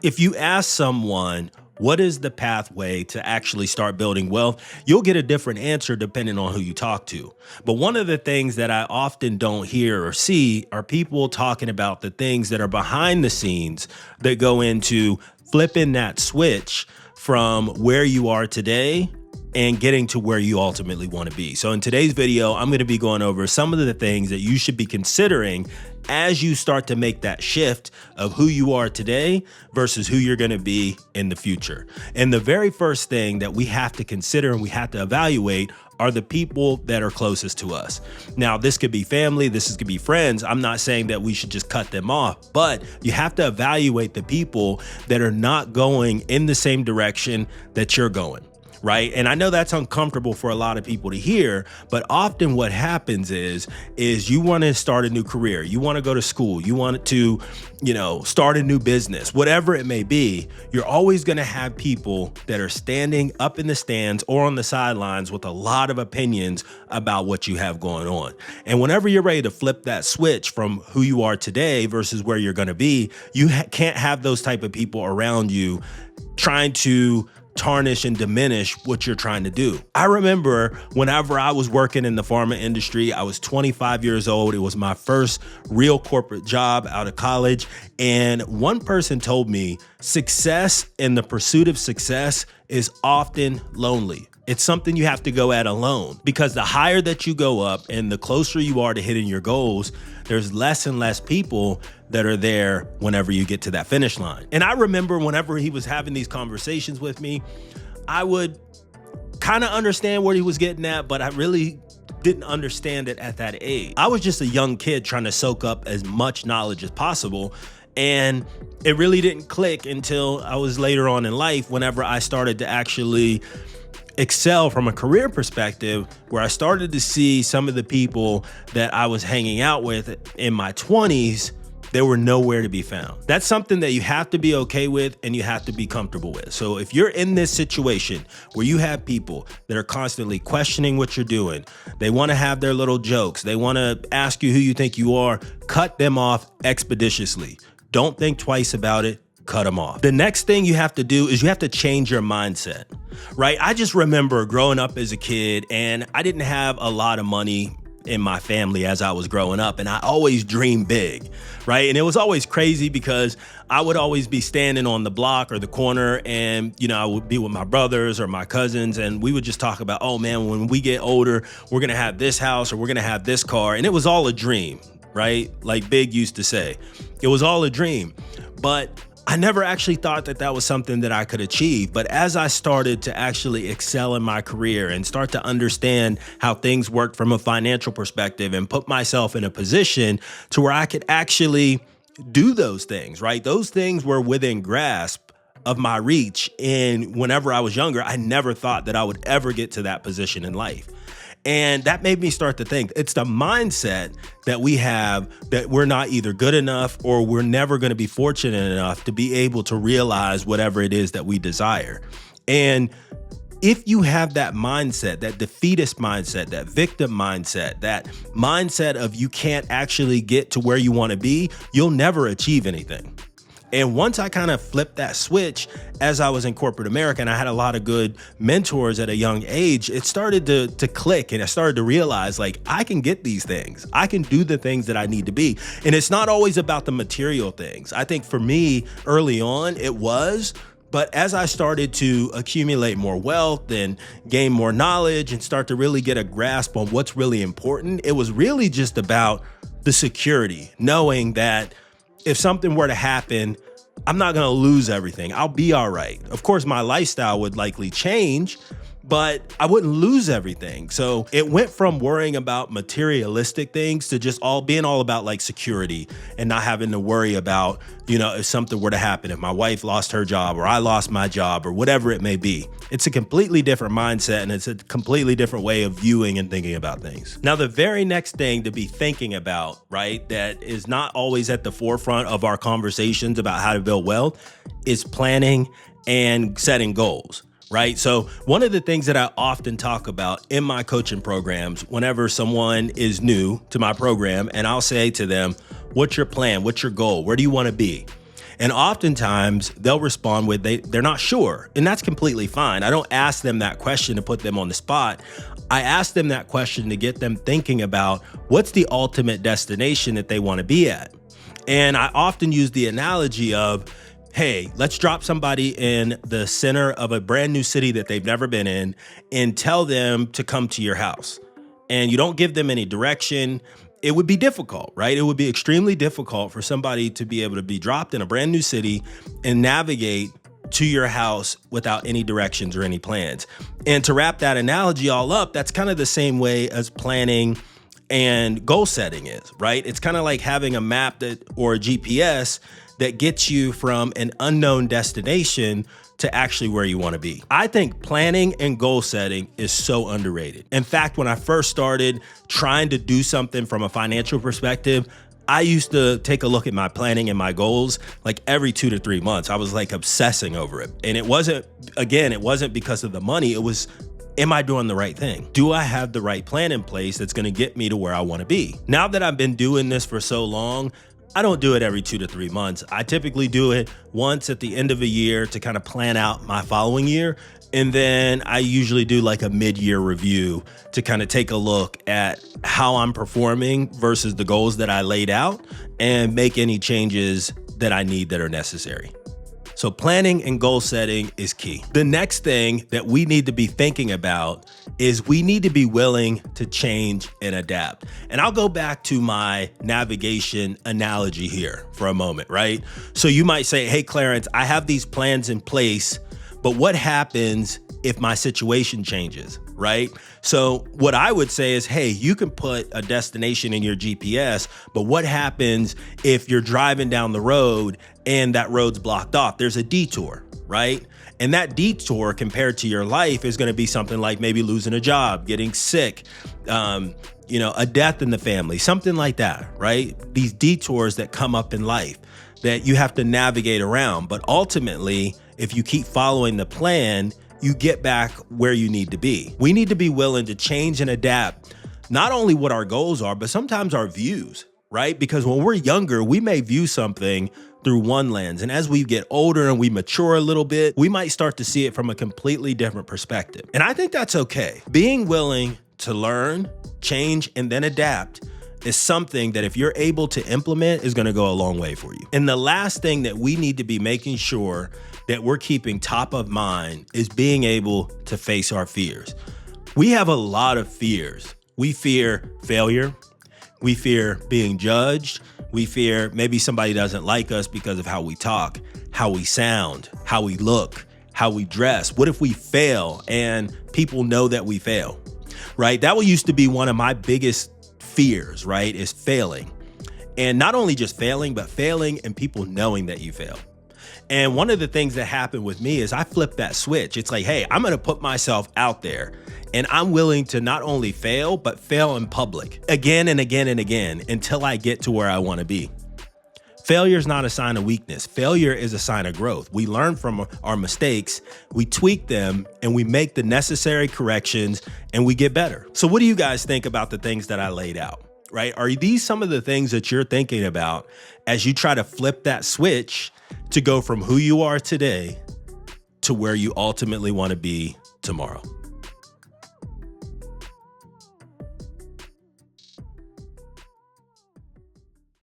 If you ask someone, what is the pathway to actually start building wealth? You'll get a different answer depending on who you talk to. But one of the things that I often don't hear or see are people talking about the things that are behind the scenes that go into flipping that switch from where you are today and getting to where you ultimately want to be. So in today's video, I'm going to be going over some of the things that you should be considering as you start to make that shift of who you are today versus who you're going to be in the future. And the very first thing that we have to consider and we have to evaluate are the people that are closest to us. Now, this could be family, this could be friends. I'm not saying that we should just cut them off, but you have to evaluate the people that are not going in the same direction that you're going. Right. And I know that's uncomfortable for a lot of people to hear, but often what happens is you want to start a new career. You want to go to school. You want to, start a new business, whatever it may be. You're always going to have people that are standing up in the stands or on the sidelines with a lot of opinions about what you have going on. And whenever you're ready to flip that switch from who you are today versus where you're going to be, you can't have those type of people around you trying to tarnish and diminish what you're trying to do. I remember whenever I was working in the pharma industry, I was 25 years old. It was my first real corporate job out of college. And one person told me success and the pursuit of success is often lonely. It's something you have to go at alone, because the higher that you go up and the closer you are to hitting your goals, there's less and less people that are there whenever you get to that finish line. And I remember whenever he was having these conversations with me, I would kind of understand what he was getting at, but I really didn't understand it at that age. I was just a young kid trying to soak up as much knowledge as possible. And it really didn't click until I was later on in life, whenever I started to actually excel from a career perspective, where I started to see some of the people that I was hanging out with in my 20s, they were nowhere to be found. That's something that you have to be okay with and you have to be comfortable with. So if you're in this situation where you have people that are constantly questioning what you're doing, they want to have their little jokes, they want to ask you who you think you are, cut them off expeditiously. Don't think twice about it. Cut them off. The next thing you have to do is you have to change your mindset, right? I just remember growing up as a kid, and I didn't have a lot of money in my family as I was growing up, and I always dreamed big, right? And it was always crazy because I would always be standing on the block or the corner, and I would be with my brothers or my cousins, and we would just talk about, oh man, when we get older, we're gonna have this house or we're gonna have this car. And it was all a dream, right? Like Big used to say, it was all a dream. But I never actually thought that that was something that I could achieve. But as I started to actually excel in my career and start to understand how things worked from a financial perspective and put myself in a position to where I could actually do those things, right? Those things were within grasp of my reach. And whenever I was younger, I never thought that I would ever get to that position in life. And that made me start to think it's the mindset that we have, that we're not either good enough or we're never going to be fortunate enough to be able to realize whatever it is that we desire. And if you have that mindset, that defeatist mindset, that victim mindset, that mindset of you can't actually get to where you want to be, you'll never achieve anything. And once I kind of flipped that switch as I was in corporate America, and I had a lot of good mentors at a young age, it started to click, and I started to realize, like, I can get these things. I can do the things that I need to be. And it's not always about the material things. I think for me early on, it was. But as I started to accumulate more wealth and gain more knowledge and start to really get a grasp on what's really important, it was really just about the security, knowing that if something were to happen, I'm not going to lose everything. I'll be all right. Of course, my lifestyle would likely change, but I wouldn't lose everything. So it went from worrying about materialistic things to just being all about like security and not having to worry about, if something were to happen, if my wife lost her job or I lost my job or whatever it may be. It's a completely different mindset, and it's a completely different way of viewing and thinking about things. Now, the very next thing to be thinking about, right, that is not always at the forefront of our conversations about how to build wealth is planning and setting goals. Right. So one of the things that I often talk about in my coaching programs, whenever someone is new to my program, and I'll say to them, what's your plan? What's your goal? Where do you want to be? And oftentimes they'll respond with they're not sure. And that's completely fine. I don't ask them that question to put them on the spot. I ask them that question to get them thinking about what's the ultimate destination that they want to be at. And I often use the analogy of, hey, let's drop somebody in the center of a brand new city that they've never been in and tell them to come to your house. And you don't give them any direction. It would be difficult, right? It would be extremely difficult for somebody to be able to be dropped in a brand new city and navigate to your house without any directions or any plans. And to wrap that analogy all up, that's kind of the same way as planning and goal setting is, right? It's kind of like having a map or a GPS that gets you from an unknown destination to actually where you want to be. I think planning and goal setting is so underrated. In fact, when I first started trying to do something from a financial perspective, I used to take a look at my planning and my goals like every 2 to 3 months. I was like obsessing over it. And it wasn't because of the money. It was, am I doing the right thing? Do I have the right plan in place that's going to get me to where I want to be? Now that I've been doing this for so long, I don't do it every 2 to 3 months. I typically do it once at the end of a year to kind of plan out my following year. And then I usually do like a mid-year review to kind of take a look at how I'm performing versus the goals that I laid out and make any changes that I need that are necessary. So planning and goal setting is key. The next thing that we need to be thinking about is we need to be willing to change and adapt. And I'll go back to my navigation analogy here for a moment, right? So you might say, hey, Clarence, I have these plans in place, but what happens if my situation changes, right? So what I would say is, hey, you can put a destination in your GPS, but what happens if you're driving down the road and that road's blocked off? There's a detour, right? And that detour compared to your life is going to be something like maybe losing a job, getting sick, a death in the family, something like that, right? These detours that come up in life that you have to navigate around. But ultimately, if you keep following the plan, you get back where you need to be. We need to be willing to change and adapt, not only what our goals are, but sometimes our views, right? Because when we're younger, we may view something through one lens. And as we get older and we mature a little bit, we might start to see it from a completely different perspective. And I think that's okay. Being willing to learn, change, and then adapt is something that if you're able to implement is going to go a long way for you. And the last thing that we need to be making sure that we're keeping top of mind is being able to face our fears. We have a lot of fears. We fear failure. We fear being judged. We fear maybe somebody doesn't like us because of how we talk, how we sound, how we look, how we dress. What if we fail and people know that we fail, right? That used to be one of my biggest fears, right? Is failing. And not only just failing, but failing and people knowing that you failed. And one of the things that happened with me is I flipped that switch. It's like, hey, I'm going to put myself out there and I'm willing to not only fail, but fail in public again and again and again until I get to where I want to be. Failure is not a sign of weakness. Failure is a sign of growth. We learn from our mistakes, we tweak them, and we make the necessary corrections and we get better. So what do you guys think about the things that I laid out, right? Are these some of the things that you're thinking about as you try to flip that switch to go from who you are today to where you ultimately want to be tomorrow?